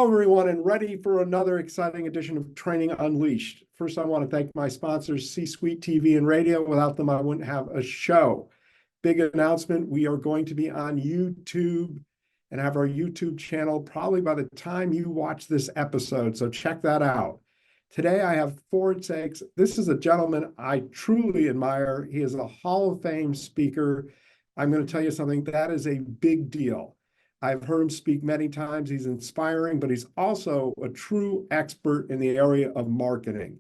Hello, everyone, and ready for another exciting edition of Training Unleashed. First, I want to thank my sponsors, C-Suite TV and Radio. Without them, I wouldn't have a show. Big announcement, we are going to be on YouTube and have our YouTube channel probably by the time you watch this episode, so check that out. Today, I have Saeks. This is a gentleman I truly admire. He is a Hall of Fame speaker. I'm going to tell you something, that is a big deal. I've heard him speak many times. He's inspiring, but he's also a true expert in the area of marketing.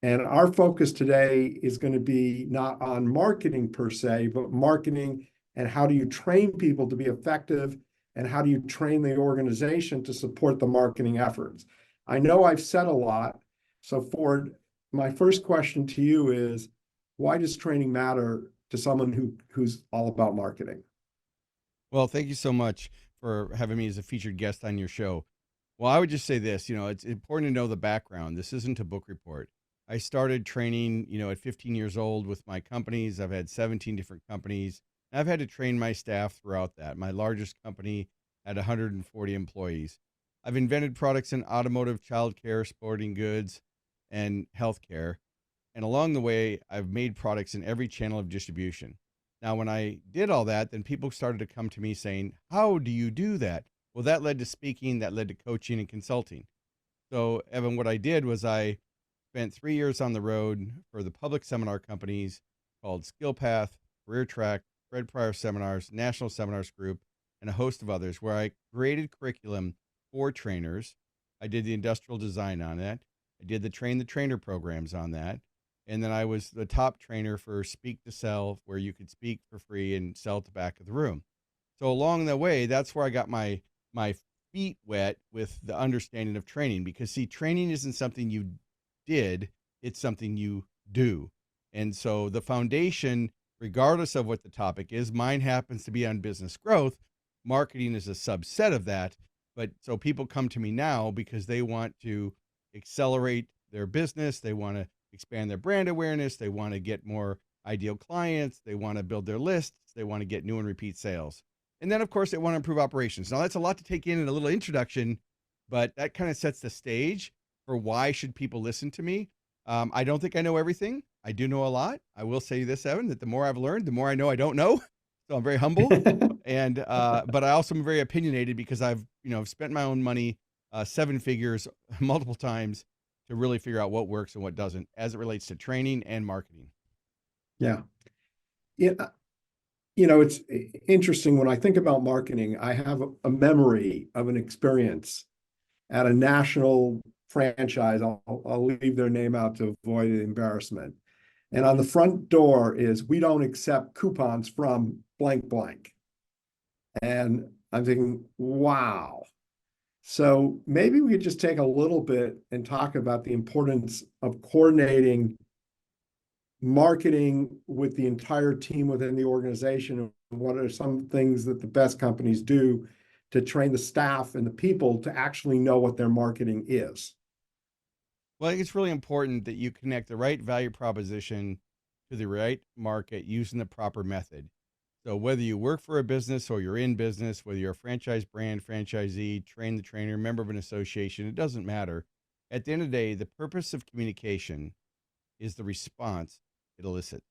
And our focus today is going to be not on marketing per se, but marketing and how do you train people to be effective and how do you train the organization to support the marketing efforts. I know I've said a lot. So Ford, my first question to you is, why does training matter to someone who's all about marketing? Well, thank you so much for having me as a featured guest on your show. Well, I would just say this, it's important to know the background. This isn't a book report. I started training, at 15 years old with my companies. I've had 17 different companies. And I've had to train my staff throughout that. My largest company had 140 employees. I've invented products in automotive, childcare, sporting goods, and healthcare. And along the way, I've made products in every channel of distribution. Now, when I did all that, then people started to come to me saying, how do you do that? Well, that led to speaking, that led to coaching and consulting. So, Evan, what I did was I spent 3 years on the road for the public seminar companies called Skill Path, Career Track, Fred Pryor Seminars, National Seminars Group, and a host of others, where I created curriculum for trainers. I did the industrial design on that. I did the train the trainer programs on that. And then I was the top trainer for Speak to Sell, where you could speak for free and sell at the back of the room. So along the way, that's where I got my feet wet with the understanding of training, because see, training isn't something you did, it's something you do. And so the foundation, regardless of what the topic is, mine happens to be on business growth. Marketing is a subset of that. But so people come to me now because they want to accelerate their business. They want to expand their brand awareness. They want to get more ideal clients. They want to build their lists. They want to get new and repeat sales. And then, of course, they want to improve operations. Now, that's a lot to take in a little introduction, but that kind of sets the stage for why should people listen to me. I don't think I know everything. I do know a lot. I will say this, Evan, that the more I've learned, the more I know I don't know. So I'm very humble. And but I also am very opinionated because I've spent my own money, 7 figures, multiple times, to really figure out what works and what doesn't as it relates to training and marketing. Yeah. It's interesting when I think about marketing, I have a memory of an experience at a national franchise. I'll leave their name out to avoid embarrassment. And on the front door is, we don't accept coupons from blank blank. And I'm thinking, wow. So maybe we could just take a little bit and talk about the importance of coordinating marketing with the entire team within the organization. And what are some things that the best companies do to train the staff and the people to actually know what their marketing is? Well, I think it's really important that you connect the right value proposition to the right market using the proper method. So whether you work for a business or you're in business, whether you're a franchise brand, franchisee, train the trainer, member of an association, it doesn't matter. At the end of the day, the purpose of communication is the response it elicits.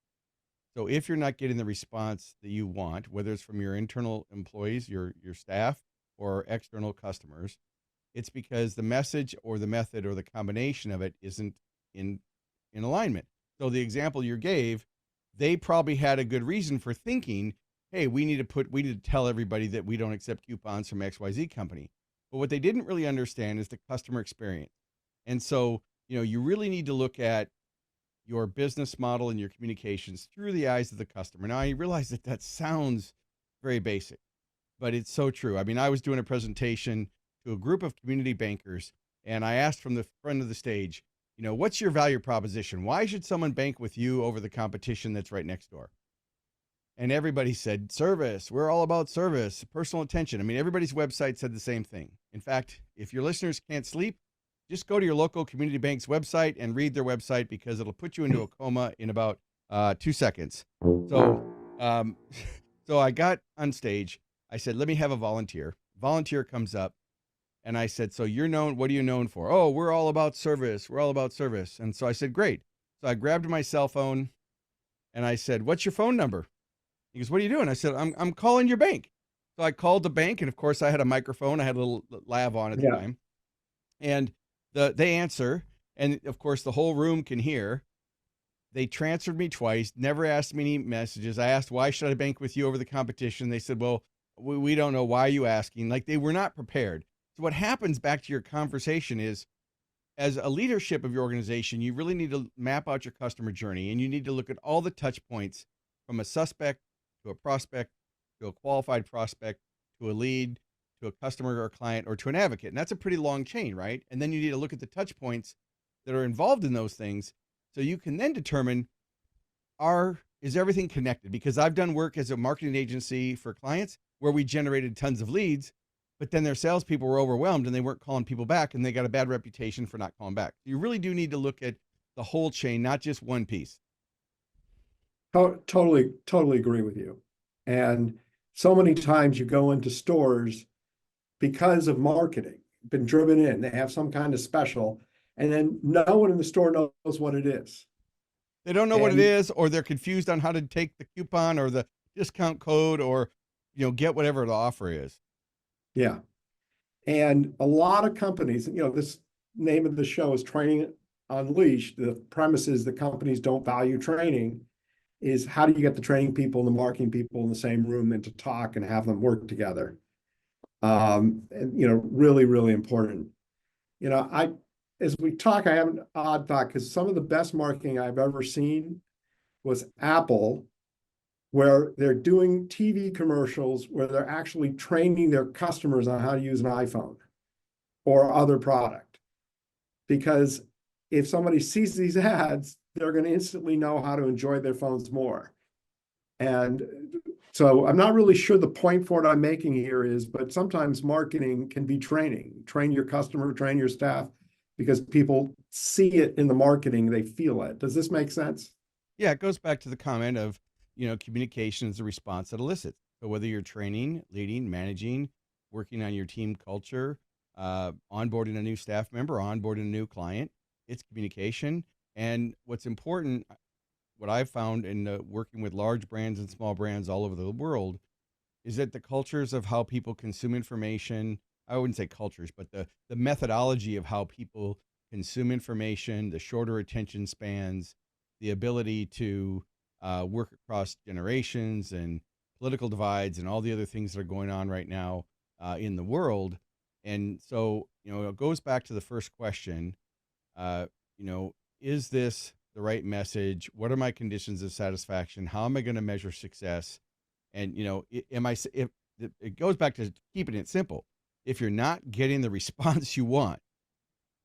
So if you're not getting the response that you want, whether it's from your internal employees, your staff, or external customers, it's because the message or the method or the combination of it isn't in alignment. So the example you gave, they probably had a good reason for thinking, hey, we need to tell everybody that we don't accept coupons from XYZ company. But what they didn't really understand is the customer experience. And so, you really need to look at your business model and your communications through the eyes of the customer. Now, I realize that sounds very basic, but it's so true. I mean, I was doing a presentation to a group of community bankers, and I asked from the front of the stage, what's your value proposition? Why should someone bank with you over the competition that's right next door? And everybody said, service. We're all about service, personal attention. I mean, everybody's website said the same thing. In fact, if your listeners can't sleep, just go to your local community bank's website and read their website, because it'll put you into a coma in about 2 seconds. So, so I got on stage. I said, let me have a volunteer. Volunteer comes up, And I said, so you're known, what are you known for? Oh, we're all about service. We're all about service. And so I said, great. So I grabbed my cell phone and I said, what's your phone number? He goes, what are you doing? I said, I'm calling your bank. So I called the bank. And of course I had a microphone. I had a little lav on at the Yeah. time. And they answer. And of course the whole room can hear. They transferred me twice, never asked me any messages. I asked, why should I bank with you over the competition? They said, well, we don't know. Why are you asking? Like, they were not prepared. So what happens, back to your conversation, is as a leadership of your organization, you really need to map out your customer journey, and you need to look at all the touch points, from a suspect to a prospect to a qualified prospect to a lead to a customer or a client or to an advocate. And that's a pretty long chain, right? And then you need to look at the touch points that are involved in those things, so you can then determine, is everything connected? Because I've done work as a marketing agency for clients where we generated tons of leads, but then their salespeople were overwhelmed and they weren't calling people back, and they got a bad reputation for not calling back. You really do need to look at the whole chain, not just one piece. Totally agree with you. And so many times you go into stores because of marketing, been driven in, they have some kind of special, and then no one in the store knows what it is. They don't know what it And is, or they're confused on how to take the coupon or the discount code, or get whatever the offer is. yeah, and a lot of companies, this name of the show is Training Unleashed. The premise is that companies don't value training. Is how do you get the training people and the marketing people in the same room and to talk and have them work together? And really, really important. As we talk, I have an odd thought, because some of the best marketing I've ever seen was Apple, where they're doing TV commercials where they're actually training their customers on how to use an iPhone or other product. Because if somebody sees these ads, they're going to instantly know how to enjoy their phones more. And so I'm not really sure the point for it I'm making here is, but sometimes marketing can be training. Train your customer, train your staff, because people see it in the marketing, they feel it. Does this make sense? Yeah, it goes back to the comment of, communication is a response that elicits. So whether you're training, leading, managing, working on your team culture, onboarding a new staff member, onboarding a new client, it's communication. And what's important, what I've found in working with large brands and small brands all over the world, is that the cultures of how people consume information, I wouldn't say cultures, but the methodology of how people consume information, the shorter attention spans, the ability to work across generations and political divides and all the other things that are going on right now in the world. And so, it goes back to the first question, uh, is this the right message? What are my conditions of satisfaction? How am I going to measure success? And, if it goes back to keeping it simple. If you're not getting the response you want,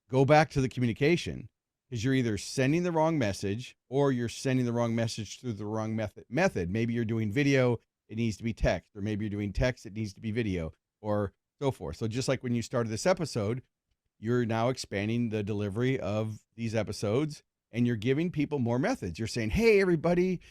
go back to the communication, because you're either sending the wrong message or you're sending the wrong message through the wrong method. Maybe you're doing video, it needs to be text, or maybe you're doing text, it needs to be video, or so forth. So just like when you started this episode, you're now expanding the delivery of these episodes, and you're giving people more methods. You're saying, hey, everybody,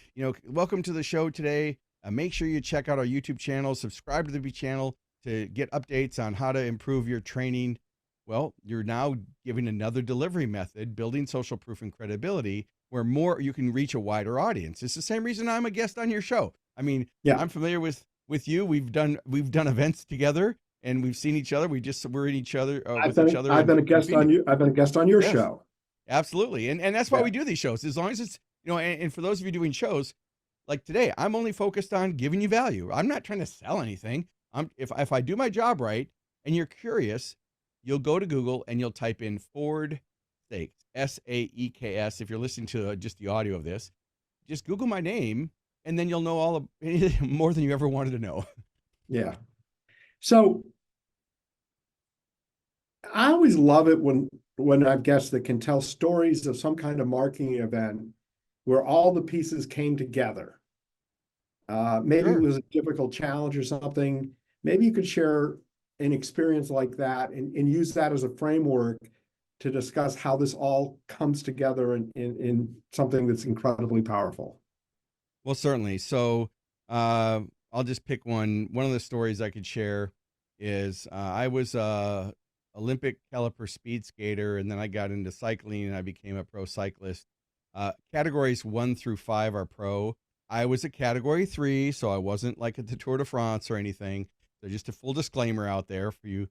welcome to the show today. Make sure you check out our YouTube channel, subscribe to the channel to get updates on how to improve your training. Well, you're now giving another delivery method, building social proof and credibility, where more you can reach a wider audience. It's the same reason I'm a guest on your show. I mean, Yeah. I'm familiar with you. We've done events together, and we've seen each other. We're in each other with each other. I've been a in guest on Phoenix. you. I've been a guest on your Yes, show. absolutely. And that's why Yeah. we do these shows. As long as it's, and for those of you doing shows like today, I'm only focused on giving you value. I'm not trying to sell anything. If I do my job right and you're curious, you'll go to Google and you'll type in Ford Saeks, Saeks. If you're listening to just the audio of this, just Google my name, and then you'll know all of more than you ever wanted to know. Yeah. So I always love it when I've guests that can tell stories of some kind of marketing event where all the pieces came together. Maybe it Sure. was a difficult challenge or something. Maybe you could share an experience like that and use that as a framework to discuss how this all comes together in something that's incredibly powerful. Well, certainly. So I'll just pick one. One of the stories I could share is I was Olympic caliper speed skater, and then I got into cycling and I became a pro cyclist. Categories 1 through 5 are pro. I was a category 3, so I wasn't like at the Tour de France or anything. So just a full disclaimer out there for you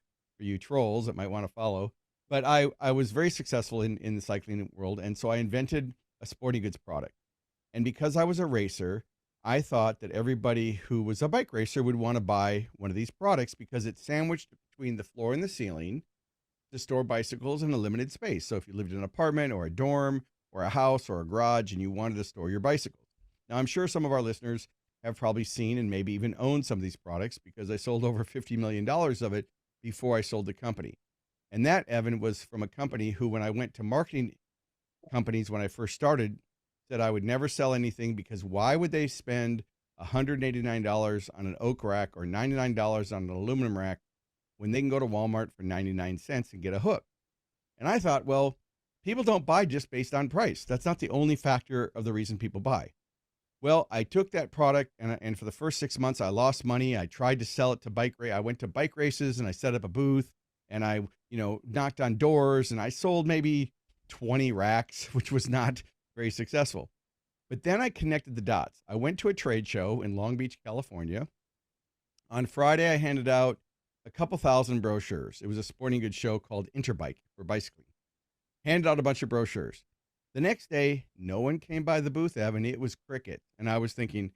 trolls that might want to follow. But I was very successful in the cycling world, and so I invented a sporting goods product. And because I was a racer, I thought that everybody who was a bike racer would want to buy one of these products because it's sandwiched between the floor and the ceiling to store bicycles in a limited space. So if you lived in an apartment or a dorm or a house or a garage and you wanted to store your bicycles. Now, I'm sure some of our listeners have probably seen and maybe even owned some of these products because I sold over $50 million of it before I sold the company. And that, Evan, was from a company who, when I went to marketing companies when I first started, said I would never sell anything because why would they spend $189 on an oak rack or $99 on an aluminum rack when they can go to Walmart for 99 cents and get a hook? And I thought, well, people don't buy just based on price. That's not the only factor of the reason people buy. Well, I took that product and for the first 6 months, I lost money. I tried to sell it to I went to bike races and I set up a booth and I, knocked on doors and I sold maybe 20 racks, which was not very successful. But then I connected the dots. I went to a trade show in Long Beach, California. On Friday, I handed out a couple thousand brochures. It was a sporting goods show called Interbike for bicycling. Handed out a bunch of brochures. The next day, no one came by the booth, Evan. It was cricket. And I was thinking,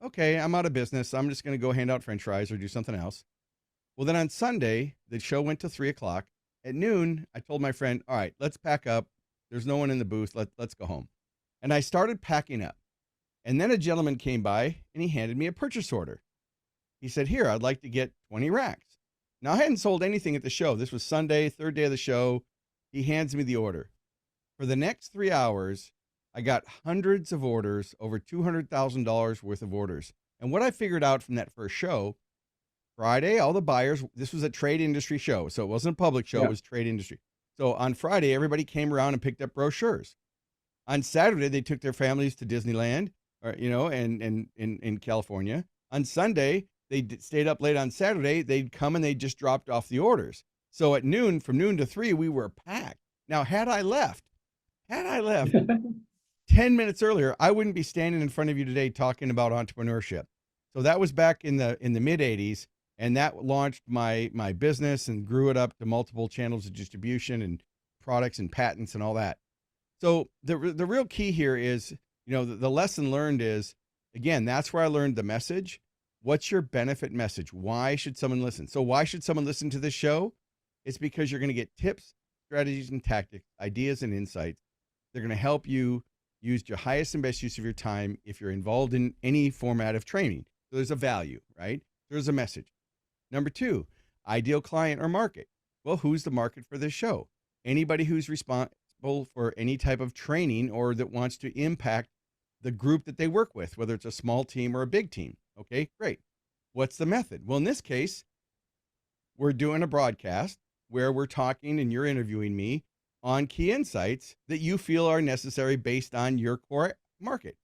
okay, I'm out of business. I'm just going to go hand out French fries or do something else. Well, then on Sunday, the show went to 3 o'clock. At noon, I told my friend, all right, let's pack up. There's no one in the booth. Let's go home. And I started packing up. And then a gentleman came by and he handed me a purchase order. He said, here, I'd like to get 20 racks. Now, I hadn't sold anything at the show. This was Sunday, third day of the show. He hands me the order. For the next 3 hours, I got hundreds of orders, over $200,000 worth of orders. And what I figured out from that first show, Friday, all the buyers, this was a trade industry show. So it wasn't a public show, It was trade industry. So on Friday, everybody came around and picked up brochures. On Saturday, they took their families to Disneyland, or, and in California. On Sunday, they stayed up late on Saturday. They'd come and they just dropped off the orders. So at noon, from noon to 3, we were packed. Now, had I left 10 minutes earlier, I wouldn't be standing in front of you today talking about entrepreneurship. So that was back in the mid 80s. And that launched my business and grew it up to multiple channels of distribution and products and patents and all that. So the real key here is, the lesson learned is, again, that's where I learned the message. What's your benefit message? Why should someone listen? So why should someone listen to this show? It's because you're going to get tips, strategies, and tactics, ideas, and insights. They're going to help you use your highest and best use of your time if you're involved in any format of training. So there's a value, right? There's a message. Number 2, ideal client or market. Well, who's the market for this show? Anybody who's responsible for any type of training or that wants to impact the group that they work with, whether it's a small team or a big team. Okay, great. What's the method? Well, in this case, we're doing a broadcast where we're talking and you're interviewing me on key insights that you feel are necessary based on your core market.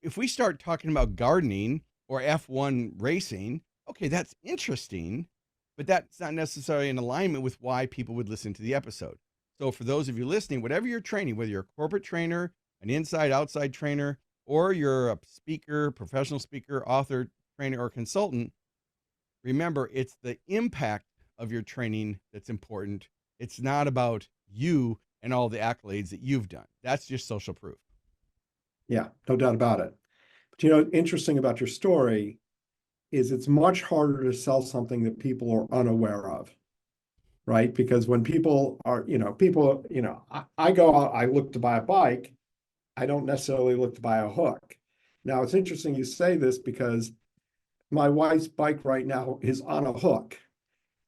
If we start talking about gardening or F1 racing, okay, that's interesting, but that's not necessarily in alignment with why people would listen to the episode. So for those of you listening, whatever you're training, whether you're a corporate trainer, an inside, outside trainer, or you're a speaker, professional speaker, author, trainer, or consultant, remember, it's the impact of your training that's important. It's not about you and all the accolades that you've done. That's just social proof. Yeah, no doubt about it. But interesting about your story is it's much harder to sell something that people are unaware of, right? Because when people are, I go out, I look to buy a bike, I don't necessarily look to buy a hook. Now, it's interesting you say this because my wife's bike right now is on a hook.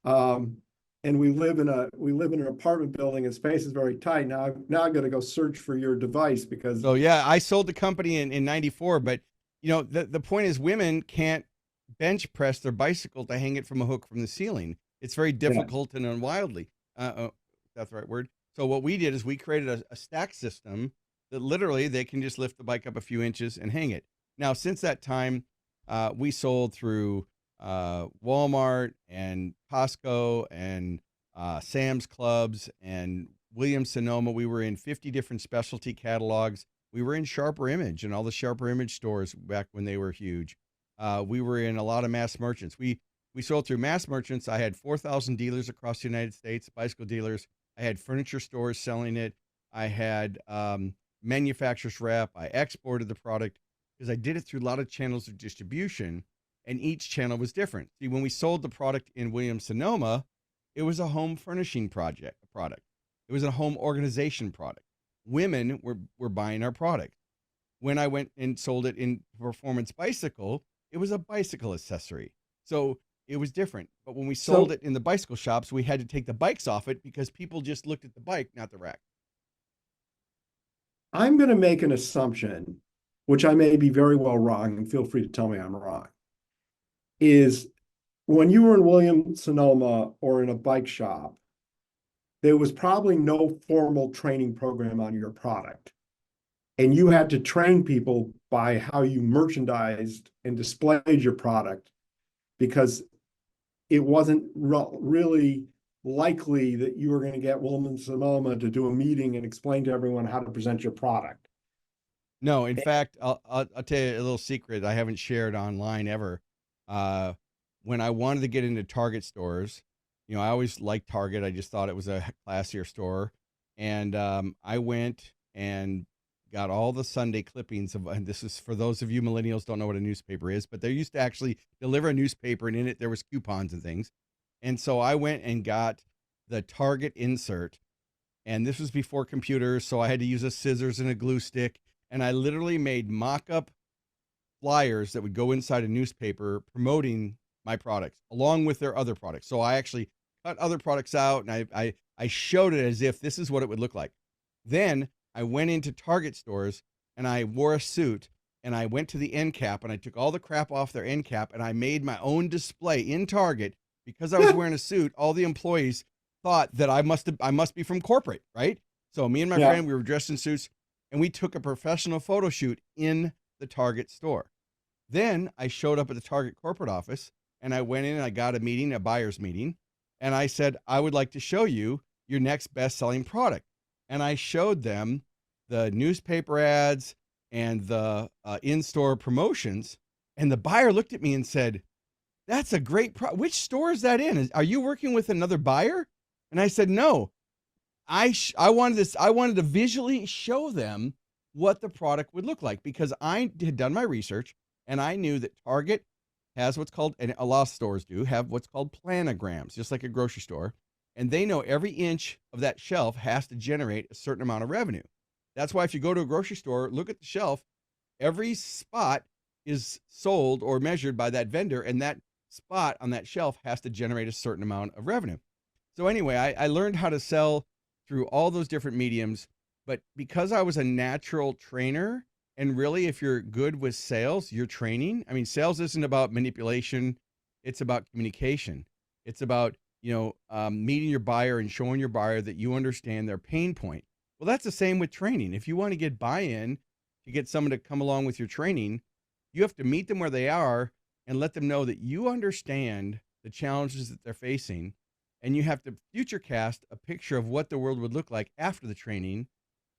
And we live in an apartment building and space is very tight. Now I'm going to go search for your device because. So yeah, I sold the company in 94, but the point is women can't bench press their bicycle to hang it from a hook from the ceiling. It's very difficult and unwieldy. That's the right word. So what we did is we created a stack system that literally they can just lift the bike up a few inches and hang it. Now, since that time, we sold through Walmart and Costco and Sam's Clubs and Williams Sonoma. We were in 50 different specialty catalogs. We were in Sharper Image and all the Sharper Image stores back when they were huge. We were in a lot of mass merchants. We sold through mass merchants. I had 4,000 dealers across the United States, bicycle dealers. I had furniture stores selling it. I had manufacturers rep. I exported the product because I did it through a lot of channels of distribution, and each channel was different. See, when we sold the product in Williams Sonoma, it was a home furnishing product. It was a home organization product. Women were buying our product. When I went and sold it in Performance Bicycle, it was a bicycle accessory. So it was different. But when we sold it in the bicycle shops, we had to take the bikes off it because people just looked at the bike, not the rack. I'm going to make an assumption, which I may be very well wrong, and feel free to tell me I'm wrong, is when you were in Williams Sonoma or in a bike shop, there was probably no formal training program on your product. And you had to train people by how you merchandised and displayed your product, because it wasn't really likely that you were going to get Williams Sonoma to do a meeting and explain to everyone how to present your product. No, in fact, I'll tell you a little secret I haven't shared online ever. When I wanted to get into Target stores, I always liked Target. I just thought it was a classier store. And I went and got all the Sunday clippings of, and this is for those of you millennials don't know what a newspaper is, but they used to actually deliver a newspaper, and in it there was coupons and things. And so I went and got the Target insert, and this was before computers, so I had to use a scissors and a glue stick, and I literally made mock-up flyers that would go inside a newspaper promoting my products along with their other products. So I actually cut other products out, and I showed it as if this is what it would look like. Then I went into Target stores and I wore a suit, and I went to the end cap and I took all the crap off their end cap, and I made my own display in Target. Because I was wearing a suit, all the employees thought that I must be from corporate, right? So me and my friend, we were dressed in suits, and we took a professional photo shoot in the Target store. Then I showed up at the Target corporate office, and I went in and I got a meeting, a buyer's meeting, and I said, I would like to show you your next best-selling product. And I showed them the newspaper ads and the in-store promotions, and the buyer looked at me and said, that's a great which store is that in? Are you working with another buyer? And I said, no, I wanted to visually show them what the product would look like, because I had done my research and I knew that Target has what's called, and a lot of stores do have what's called planograms, just like a grocery store. And they know every inch of that shelf has to generate a certain amount of revenue. That's why if you go to a grocery store, look at the shelf, every spot is sold or measured by that vendor, and that spot on that shelf has to generate a certain amount of revenue. So anyway, I learned how to sell through all those different mediums, but because I was a natural trainer, and really if you're good with sales, you're training. I mean, sales isn't about manipulation. It's about communication. It's about, meeting your buyer and showing your buyer that you understand their pain point. Well, that's the same with training. If you want to get buy-in to get someone to come along with your training, you have to meet them where they are and let them know that you understand the challenges that they're facing, and you have to future cast a picture of what the world would look like after the training,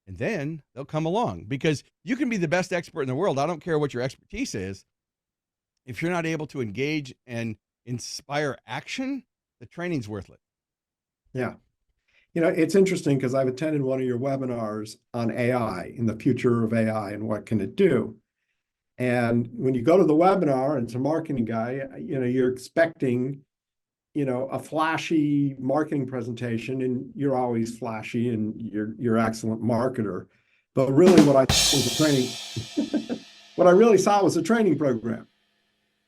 and then they'll come along. Because you can be the best expert in the world. I don't care what your expertise is. If you're not able to engage and inspire action, the training's worthless. Yeah. It's interesting because I've attended one of your webinars on AI and the future of AI and what can it do. And when you go to the webinar and it's a marketing guy, you're expecting, a flashy marketing presentation, and you're always flashy and you're an excellent marketer. But really what I really saw was a training program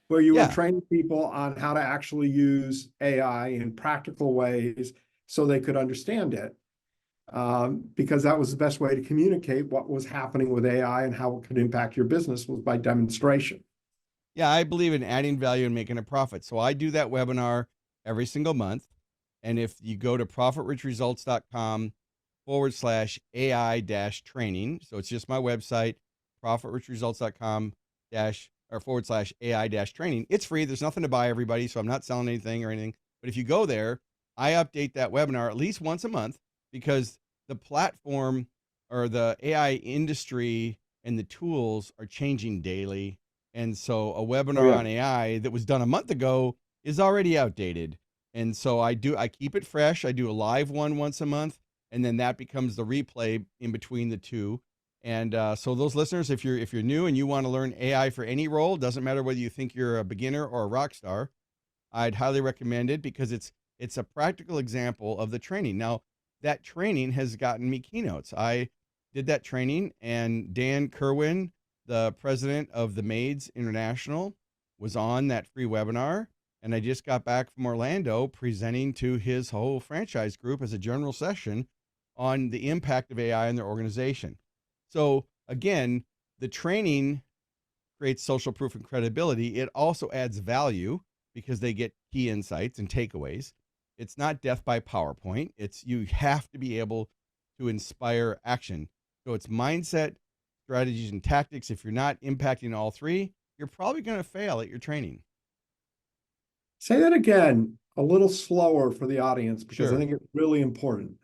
where you were training people on how to actually use AI in practical ways so they could understand it. Because that was the best way to communicate what was happening with AI and how it could impact your business, was by demonstration. Yeah, I believe in adding value and making a profit. So I do that webinar every single month. And if you go to profitrichresults.com/AI-training, so it's just my website, profitrichresults.com/ /AI-training. It's free. There's nothing to buy, everybody. So I'm not selling anything or anything. But if you go there, I update that webinar at least once a month because the platform or the AI industry and the tools are changing daily. And so a Oh, webinar yeah. on AI that was done a month ago is already outdated. And so I keep it fresh. I do a live one once a month, and then that becomes the replay in between the two. And so those listeners, if you're new and you want to learn AI for any role, doesn't matter whether you think you're a beginner or a rock star, I'd highly recommend it because it's a practical example of the training. Now, that training has gotten me keynotes. I did that training, and Dan Kerwin, the president of the Maids International, was on that free webinar. And I just got back from Orlando presenting to his whole franchise group as a general session on the impact of AI in their organization. So again, the training creates social proof and credibility. It also adds value because they get key insights and takeaways. It's not death by PowerPoint. It's you have to be able to inspire action. So it's mindset, strategies, and tactics. If you're not impacting all three, you're probably going to fail at your training. Say that again, a little slower for the audience, because I Sure. think it's really important.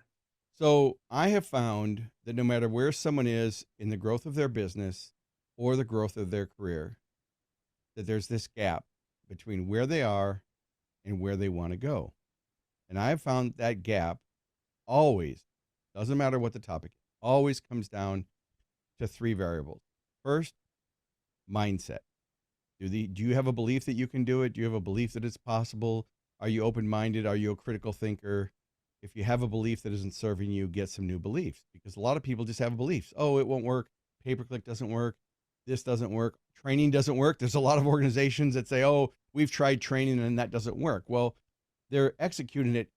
So I have found that no matter where someone is in the growth of their business or the growth of their career, that there's this gap between where they are and where they want to go. And I have found that gap always, doesn't matter what the topic is, always comes down to three variables. First, mindset. Do you have a belief that you can do it? Do you have a belief that it's possible? Are you open-minded? Are you a critical thinker? If you have a belief that isn't serving you, get some new beliefs, because a lot of people just have beliefs. Oh, it won't work. Pay-per-click doesn't work. This doesn't work. Training doesn't work. There's a lot of organizations that say, oh, we've tried training and that doesn't work. Well, they're executing it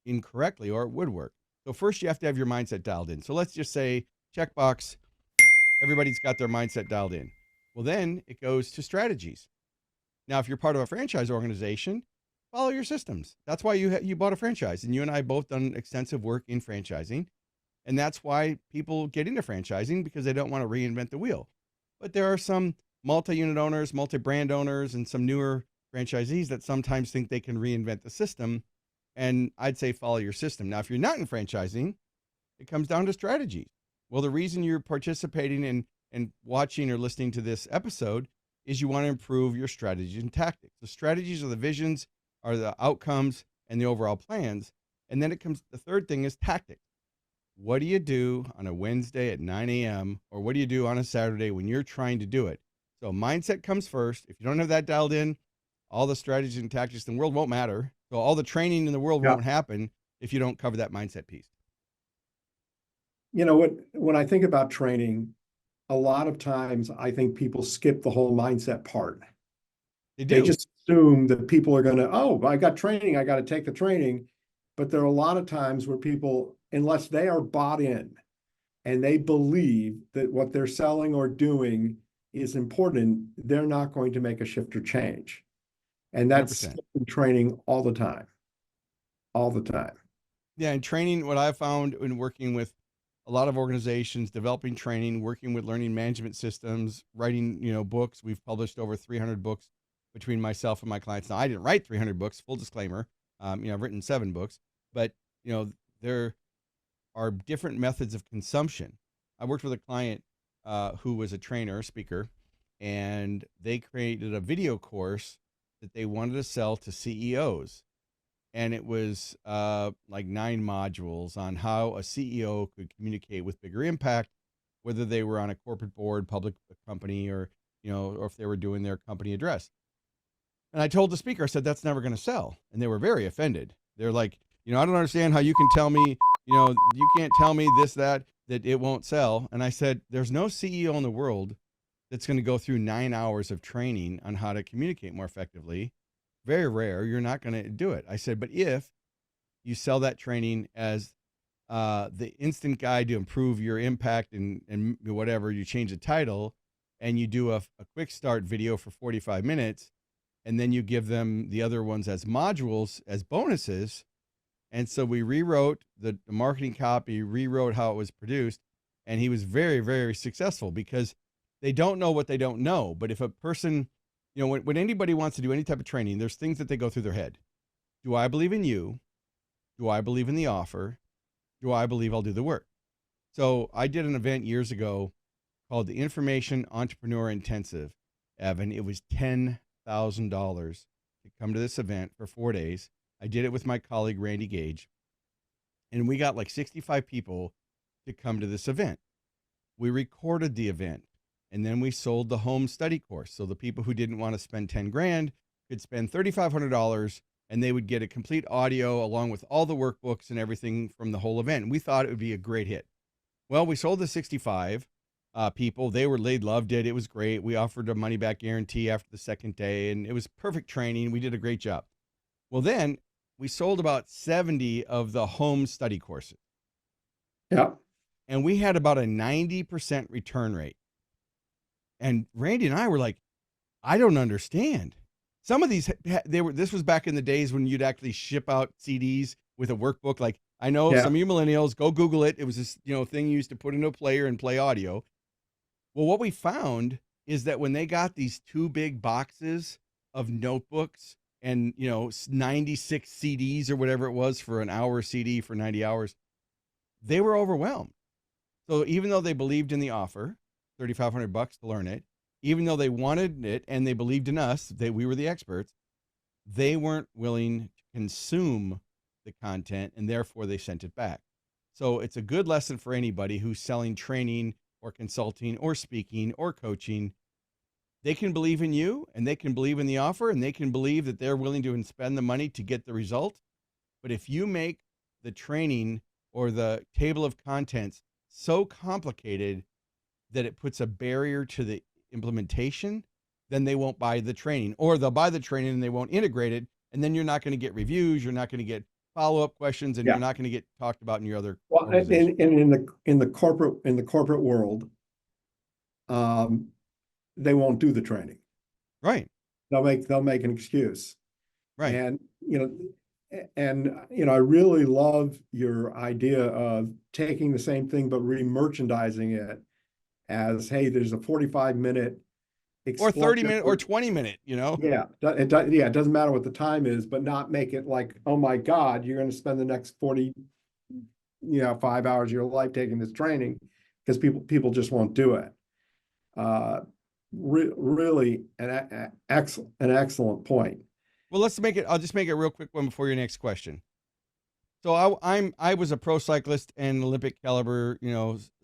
incorrectly, or it would work. So first you have to have your mindset dialed in. So let's just say checkbox, everybody's got their mindset dialed in. Well, then it goes to strategies. Now, if you're part of a franchise organization, follow your systems. That's why you bought a franchise, and you and I both done extensive work in franchising, and that's why people get into franchising, because they don't want to reinvent the wheel. But there are some multi-unit owners, multi-brand owners, and some newer franchisees that sometimes think they can reinvent the system. And I'd say follow your system. Now, if you're not in franchising, it comes down to strategies. Well, the reason you're participating in and watching or listening to this episode is you want to improve your strategies and tactics. The strategies are the visions, are the outcomes, and the overall plans. And then it comes, the third thing is tactics. What do you do on a Wednesday at 9 a.m. or what do you do on a Saturday when you're trying to do it? So mindset comes first. If you don't have that dialed in, all the strategies and tactics in the world won't matter. So all the training in the world Yeah. won't happen if you don't cover that mindset piece. You know what, when I think about training, a lot of times I think people skip the whole mindset part. They They do. just assume that people are going to, oh, I got training, I got to take the training. But there are a lot of times where people, unless they are bought in and they believe that what they're selling or doing is important, they're not going to make a shift or change. And that's 100%. skipping training all the time, all the time. Yeah, and training, what I've found in working with a lot of organizations, developing training, working with learning management systems, writing, books. We've published over 300 books between myself and my clients. Now, I didn't write 300 books, full disclaimer. I've written 7 books, but there are different methods of consumption. I worked with a client who was a trainer, speaker, and they created a video course that they wanted to sell to CEOs. And it was like 9 modules on how a CEO could communicate with bigger impact, whether they were on a corporate board, public company, or or if they were doing their company address. And I told the speaker, I said, that's never going to sell. And they were very offended. They're like, I don't understand how you can tell me, you can't tell me this, that it won't sell. And I said, there's no CEO in the world that's going to go through 9 hours of training on how to communicate more effectively. Very rare. You're not going to do it. I said, but if you sell that training as the instant guide to improve your impact and whatever, you change the title and you do a quick start video for 45 minutes, and then you give them the other ones as modules, as bonuses. And so we rewrote the marketing copy, rewrote how it was produced. And he was very, very successful because they don't know what they don't know. But if a person, when anybody wants to do any type of training, there's things that they go through their head. Do I believe in you? Do I believe in the offer? Do I believe I'll do the work? So I did an event years ago called the Information Entrepreneur Intensive, Evan. It was $10,000 to come to this event for 4 days. I did it with my colleague, Randy Gage, and we got like 65 people to come to this event. We recorded the event, and then we sold the home study course. So the people who didn't want to spend 10 grand could spend $3,500, and they would get a complete audio along with all the workbooks and everything from the whole event. We thought it would be a great hit. Well, we sold the 65 people. They loved it. It was great. We offered a money back guarantee after the second day, and it was perfect training. We did a great job. Well, then we sold about 70 of the home study courses. Yeah. And we had about a 90% return rate. And Randy and I were like, I don't understand. Some of these, this was back in the days when you'd actually ship out CDs with a workbook. Like, I know some of you millennials, go Google it. It was this, thing you used to put into a player and play audio. Well, what we found is that when they got these 2 big boxes of notebooks and, 96 CDs or whatever it was for an hour CD for 90 hours, they were overwhelmed. So even though they believed in the offer, $3,500 to learn it, even though they wanted it and they believed in us, we were the experts, they weren't willing to consume the content, and therefore they sent it back. So it's a good lesson for anybody who's selling training or consulting or speaking or coaching. They can believe in you, and they can believe in the offer, and they can believe that they're willing to spend the money to get the result. But if you make the training or the table of contents so complicated that it puts a barrier to the implementation, then they won't buy the training, or they'll buy the training and they won't integrate it. And then you're not going to get reviews. You're not going to get follow-up questions, and you're not going to get talked about in your other organization. And in the corporate world, they won't do the training. Right. They'll make an excuse. Right. And I really love your idea of taking the same thing but re-merchandising it as, hey, there's a 45-minute or 30-minute or 20-minute, Yeah, it doesn't matter what the time is, but not make it like, oh my God, you're going to spend the next 5 hours of your life taking this training, because people just won't do it. Really an excellent point. Well, I'll just make it a real quick one before your next question. So I was a pro cyclist and Olympic caliber,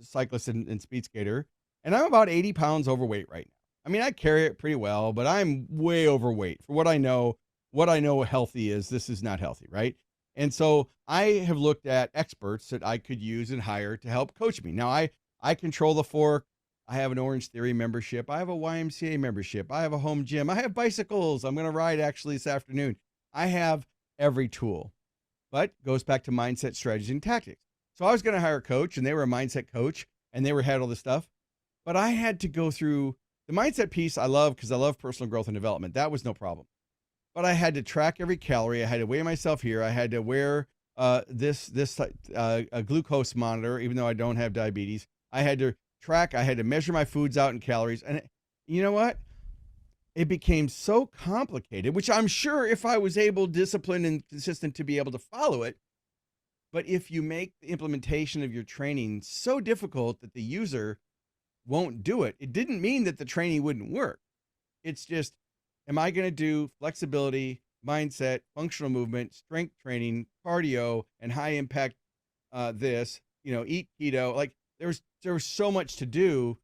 cyclist and speed skater, and I'm about 80 pounds overweight right now. I mean, I carry it pretty well, but I'm way overweight for what I know healthy is. This is not healthy, right? And so I have looked at experts that I could use and hire to help coach me. Now I control the fork. I have an Orange Theory membership. I have a YMCA membership. I have a home gym. I have bicycles. I'm going to ride actually this afternoon. I have every tool, but goes back to mindset, strategy, and tactics. So I was going to hire a coach, and they were a mindset coach, and they had all this stuff, but I had to go through the mindset piece. I love, because I love personal growth and development. That was no problem. But I had to track every calorie. I had to weigh myself here. I had to wear a glucose monitor, even though I don't have diabetes. I had to measure my foods out in calories. And you know what? It became so complicated, which I'm sure if I was disciplined and consistent to be able to follow it. But if you make the implementation of your training so difficult that the user won't do it, it didn't mean that the training wouldn't work. It's just, am I going to do flexibility, mindset, functional movement, strength training, cardio, and high impact eat keto? Like there was so much to do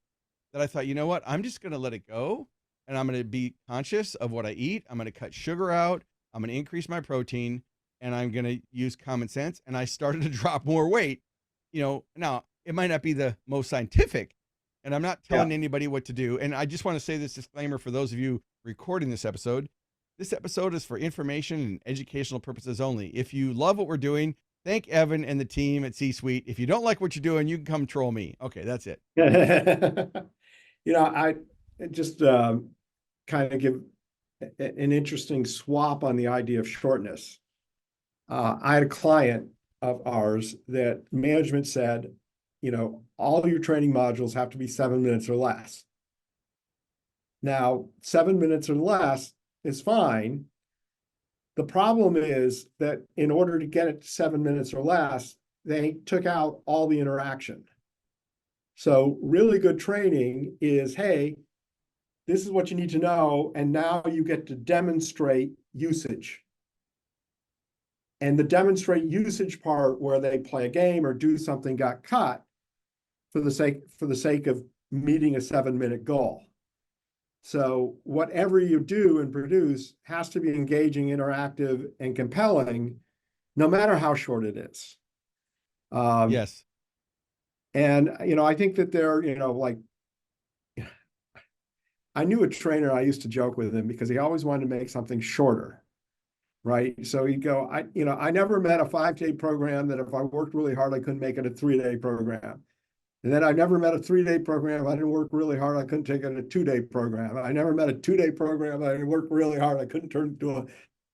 that I thought, you know what? I'm just going to let it go, and I'm going to be conscious of what I eat. I'm going to cut sugar out. I'm going to increase my protein, and I'm going to use common sense. And I started to drop more weight. Now it might not be the most scientific, and I'm not telling anybody what to do. And I just want to say this disclaimer for those of you recording this episode. This episode is for information and educational purposes only. If you love what we're doing, thank Evan and the team at C-Suite. If you don't like what you're doing, you can come troll me. Okay, that's it. I just kind of give an interesting swap on the idea of shortness. I had a client of ours that management said, all your training modules have to be 7 minutes or less. Now, 7 minutes or less is fine, The problem is that in order to get it to 7 minutes or less, they took out all the interaction. So really good training is, hey, this is what you need to know, and now you get to demonstrate usage. And the demonstrate usage part where they play a game or do something got cut for the sake of meeting a 7-minute goal. So whatever you do and produce has to be engaging, interactive, and compelling, no matter how short it is. Yes. And, I think that they're, like, I knew a trainer, I used to joke with him because he always wanted to make something shorter, right? So he'd go, I never met a 5-day program that if I worked really hard, I couldn't make it a 3-day program. And then I never met a 3-day program. I didn't work really hard. I couldn't take it a 2-day program. I never met a 2-day program. I didn't work really hard. I couldn't turn it into a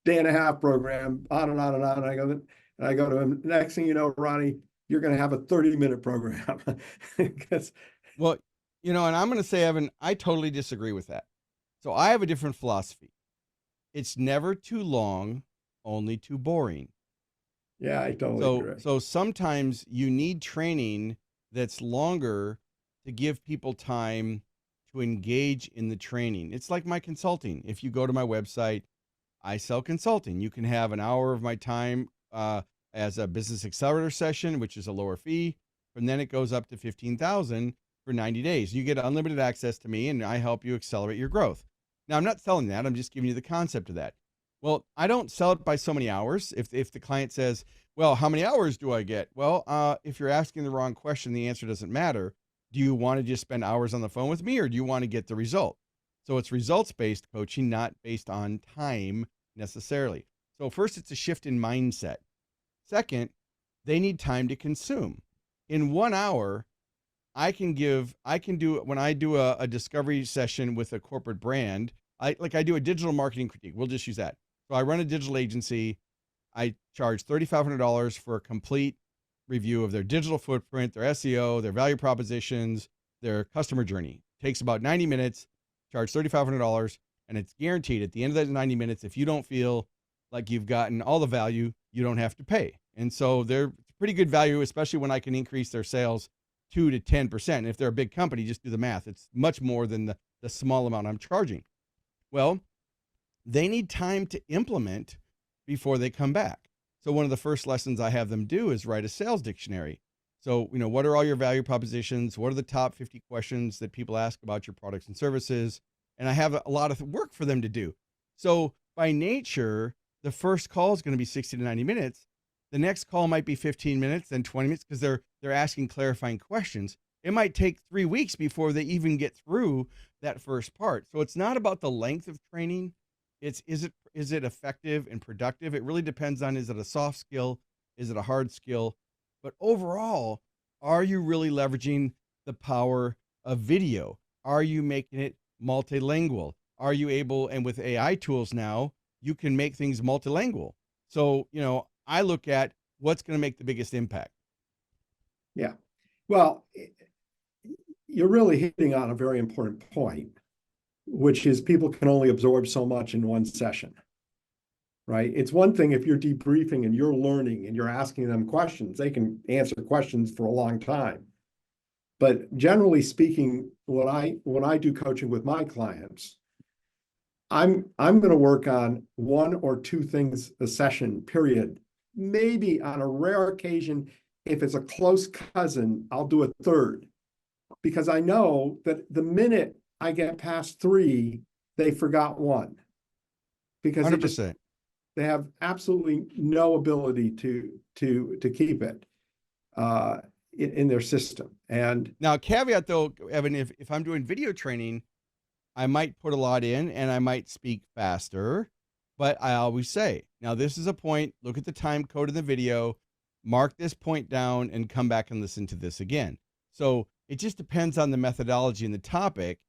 day-and-a-half program, on and on and on. And I go to him, next thing you know, Ronnie, you're going to have a 30-minute program. Because Well, and I'm going to say, Evan, I totally disagree with that. So I have a different philosophy. It's never too long, only too boring. yeah, I totally agree. So sometimes you need training that's longer to give people time to engage in the training. It's like my consulting. If you go to my website, I sell consulting. You can have an hour of my time as a business accelerator session, which is a lower fee, and then it goes up to 15,000 for 90 days. You get unlimited access to me, and I help you accelerate your growth. Now, I'm not selling that. I'm just giving you the concept of that. Well, I don't sell it by so many hours. If the client says, well, how many hours do I get? Well, if you're asking the wrong question, the answer doesn't matter. Do you want to just spend hours on the phone with me, or do you want to get the result? So it's results-based coaching, not based on time necessarily. So first, it's a shift in mindset. Second, they need time to consume. In 1 hour, I can do, when I do a discovery session with a corporate brand, I do a digital marketing critique. We'll just use that. So I run a digital agency. I charge $3,500 for a complete review of their digital footprint, their SEO, their value propositions, their customer journey. It takes about 90 minutes, charge $3,500, and it's guaranteed at the end of that 90 minutes, if you don't feel like you've gotten all the value, you don't have to pay. And so they're pretty good value, especially when I can increase their sales 2 to 10%. And if they're a big company, just do the math. It's much more than the small amount I'm charging. Well, they need time to implement before they come back. So one of the first lessons I have them do is write a sales dictionary. So, what are all your value propositions? What are the top 50 questions that people ask about your products and services? And I have a lot of work for them to do. So by nature, the first call is going to be 60 to 90 minutes. The next call might be 15 minutes, then 20 minutes, because they're asking clarifying questions. It might take 3 weeks before they even get through that first part. So it's not about the length of training. It's is it effective and productive? It really depends on, is it a soft skill? Is it a hard skill? But overall, are you really leveraging the power of video? Are you making it multilingual? Are you able, and with AI tools now, you can make things multilingual. So, I look at what's going to make the biggest impact. Yeah. Well, you're really hitting on a very important point, which is people can only absorb so much in one session, right? It's one thing if you're debriefing and you're learning and you're asking them questions, they can answer questions for a long time. But generally speaking, when I do coaching with my clients, I'm going to work on 1 or 2 things a session, period. Maybe on a rare occasion, if it's a close cousin, I'll do a third, because I know that the minute I get past 3, they forgot 1, because 100%. they have absolutely no ability to keep it in their system. And Now, caveat though, Evan, if I'm doing video training, I might put a lot in and I might speak faster, but I always say, now this is a point, look at the time code in the video, mark this point down and come back and listen to this again. So it just depends on the methodology and the topic,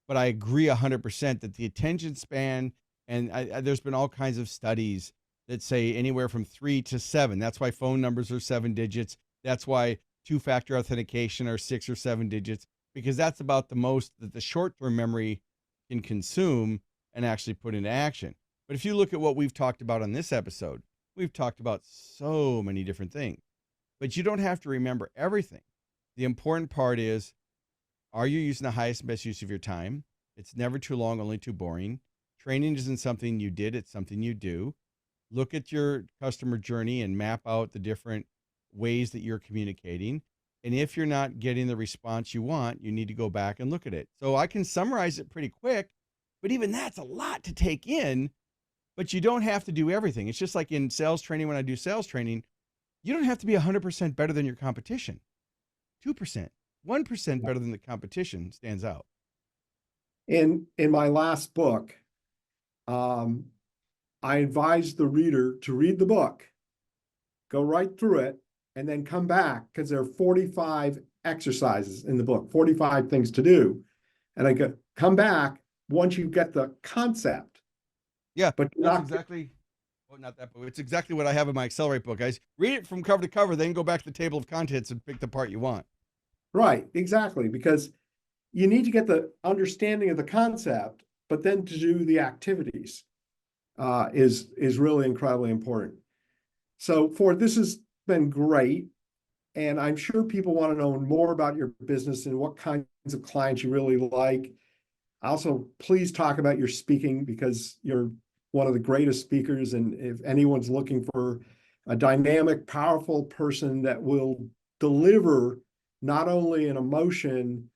but I agree 100% that the attention span, and there's been all kinds of studies that say anywhere from 3 to 7. That's why phone numbers are 7 digits. That's why 2-factor authentication are 6 or 7 digits, because that's about the most that the short-term memory can consume and actually put into action. But if you look at what we've talked about on this episode, we've talked about so many different things, but you don't have to remember everything. The important part is, are you using the highest and best use of your time? It's never too long, only too boring. Training isn't something you did, it's something you do. Look at your customer journey and map out the different ways that you're communicating. And if you're not getting the response you want, you need to go back and look at it. So I can summarize it pretty quick, but even that's a lot to take in. But you don't have to do everything. It's just like in sales training, when I do sales training, you don't have to be 100% better than your competition. 2%, 1% better than the competition stands out. In my last book, I advised the reader to read the book, go right through it, and then come back, because there are 45 exercises in the book, 45 things to do. And I go, come back once you get the concept. Yeah, but that's exactly, well, not that book. It's exactly what I have in my Accelerate book, guys. Read it from cover to cover, then go back to the table of contents and pick the part you want. Right, exactly, because you need to get the understanding of the concept, but then to do the activities is really incredibly important. So Ford, this has been great. And I'm sure people want to know more about your business and what kinds of clients you really like. Also, please talk about your speaking, because you're one of the greatest speakers. And if anyone's looking for a dynamic, powerful person that will deliver not only an emotion,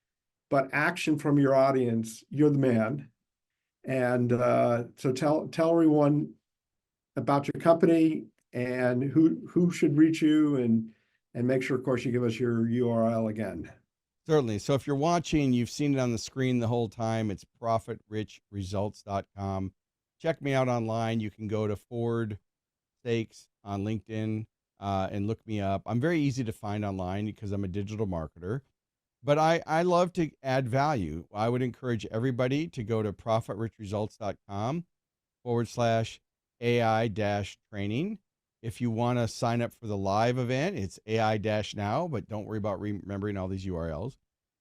but action from your audience, you're the man. And so tell everyone about your company and who should reach you, and make sure, of course, you give us your URL again. Certainly. So if you're watching, you've seen it on the screen the whole time. It's profitrichresults.com. Check me out online. You can go to Ford Saeks on LinkedIn and look me up. I'm very easy to find online because I'm a digital marketer, but I love to add value. I would encourage everybody to go to profitrichresults.com/AI-training. If you want to sign up for the live event, it's AI-now, but don't worry about remembering all these URLs.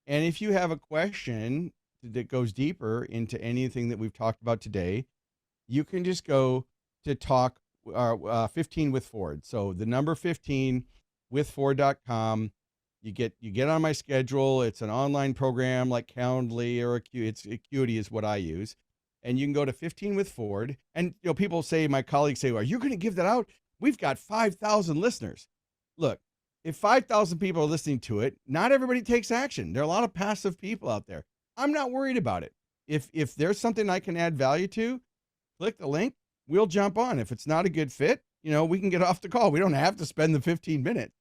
And if you have a question that goes deeper into anything that we've talked about today, you can just go to talk 15 with Ford. So the number 15 with Ford.com. You get on my schedule. It's an online program like Calendly or Acuity is what I use. And you can go to 15 with Ford. And people say, my colleagues say, well, are you going to give that out? We've got 5,000 listeners. Look, if 5,000 people are listening to it, not everybody takes action. There are a lot of passive people out there. I'm not worried about it. If there's something I can add value to, click the link. We'll jump on. If it's not a good fit, we can get off the call. We don't have to spend the 15 minutes.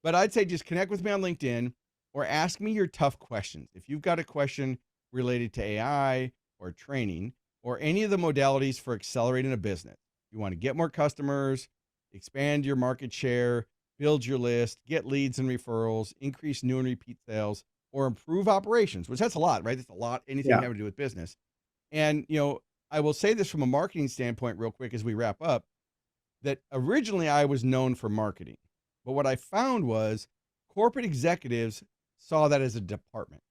But I'd say just connect with me on LinkedIn or ask me your tough questions. If you've got a question related to AI or training or any of the modalities for accelerating a business, you want to get more customers, expand your market share, build your list, get leads and referrals, increase new and repeat sales, or improve operations, which that's a lot, right? That's a lot, anything having to do with business. And, I will say this from a marketing standpoint real quick as we wrap up, that originally I was known for marketing. But what I found was corporate executives saw that as a department.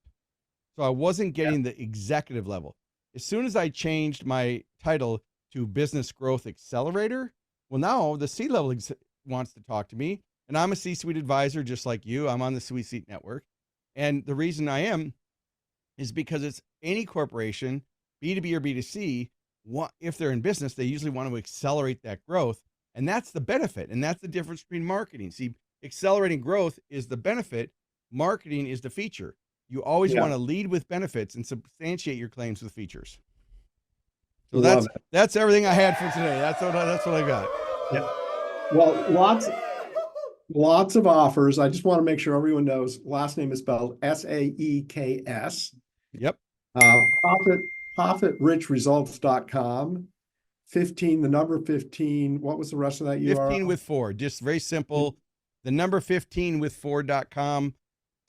So I wasn't getting the executive level. As soon as I changed my title to Business Growth Accelerator, well, now the C-level wants to talk to me. And I'm a C-suite advisor just like you. I'm on the C-suite network. And the reason I am is because it's any corporation, B2B or B2C, if they're in business, they usually want to accelerate that growth. And that's the benefit. And that's the difference between marketing. See, accelerating growth is the benefit. Marketing is the feature. You always want to lead with benefits and substantiate your claims with features. So that's everything I had for today. That's what I got. Yeah. Well, lots of offers. I just want to make sure everyone knows last name is spelled Saeks. Yep. Profitrichresults.com. 15, the number 15. What was the rest of that URL? 15 with Ford. Just very simple. The number 15 with Ford.com.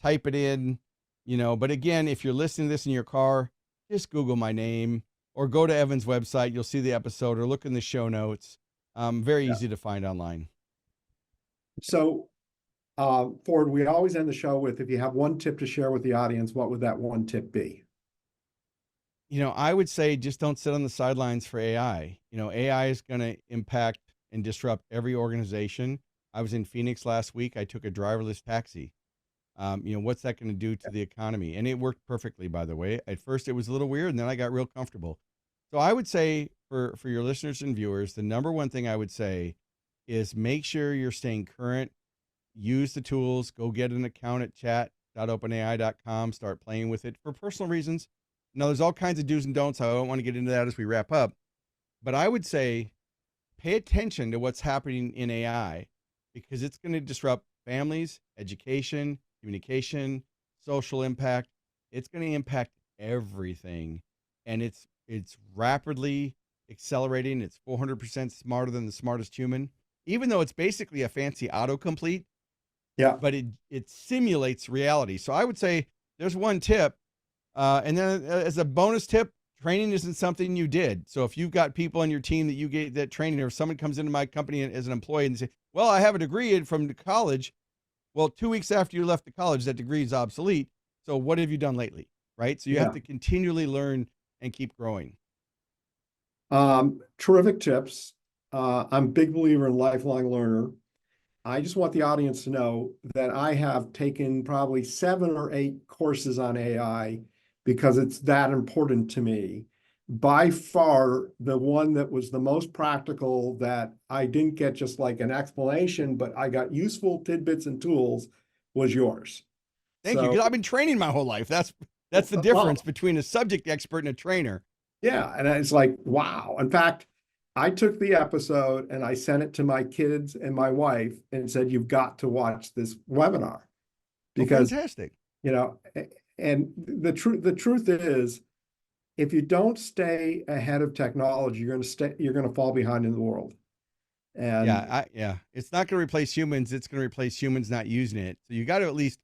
Type it in, but again, if you're listening to this in your car, just Google my name or go to Evan's website. You'll see the episode or look in the show notes. Very easy to find online. So, Ford, we always end the show with, if you have one tip to share with the audience, what would that one tip be? I would say just don't sit on the sidelines for AI. AI is going to impact and disrupt every organization. I was in Phoenix last week. I took a driverless taxi. What's that going to do to the economy? And it worked perfectly, by the way. At first, it was a little weird, and then I got real comfortable. So I would say for your listeners and viewers, the number one thing I would say is make sure you're staying current. Use the tools. Go get an account at chat.openai.com. Start playing with it for personal reasons. Now, there's all kinds of do's and don'ts. I don't want to get into that as we wrap up. But I would say pay attention to what's happening in AI because it's going to disrupt families, education, communication, social impact. It's going to impact everything. And it's rapidly accelerating. It's 400% smarter than the smartest human, even though it's basically a fancy autocomplete. Yeah. But it simulates reality. So I would say there's one tip. And then as a bonus tip, training isn't something you did. So if you've got people on your team that you get that training, or if someone comes into my company as an employee and say, well, I have a degree from college. Well, 2 weeks after you left the college, that degree is obsolete. So what have you done lately? Right. So you have to continually learn and keep growing. Terrific tips. I'm a big believer in lifelong learner. I just want the audience to know that I have taken probably 7 or 8 courses on AI because it's that important to me. By far, the one that was the most practical that I didn't get just like an explanation, but I got useful tidbits and tools was yours. Thank you. So, Because I've been training my whole life. That's the difference between a subject expert and a trainer. yeah. And it's like, wow. In fact, I took the episode and I sent it to my kids and my wife and said, you've got to watch this webinar Oh, because, fantastic. and the truth is, if you don't stay ahead of technology, you're going to fall behind in the world. And It's not going to replace humans. It's going to replace humans not using it. So you got to at least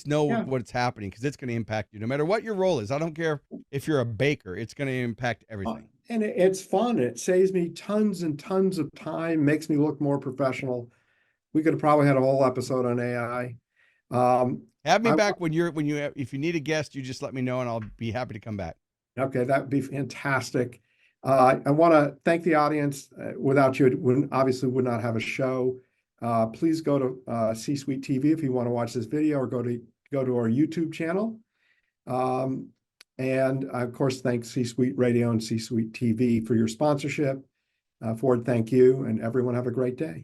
know yeah, what's happening because it's going to impact you no matter what your role is. I don't care if you're a baker. It's going to impact everything. and it's fun. It saves me tons and tons of time, makes me look more professional. We could have probably had a whole episode on AI. Have me I back if you need a guest, you just let me know and I'll be happy to come back. Okay, that would be fantastic. I want to thank the audience. Without you, it obviously would not have a show. Please go to C-Suite TV if you want to watch this video, or go to our YouTube channel. And of course, thanks C-Suite Radio and C-Suite TV for your sponsorship. Ford, thank you, and everyone have a great day.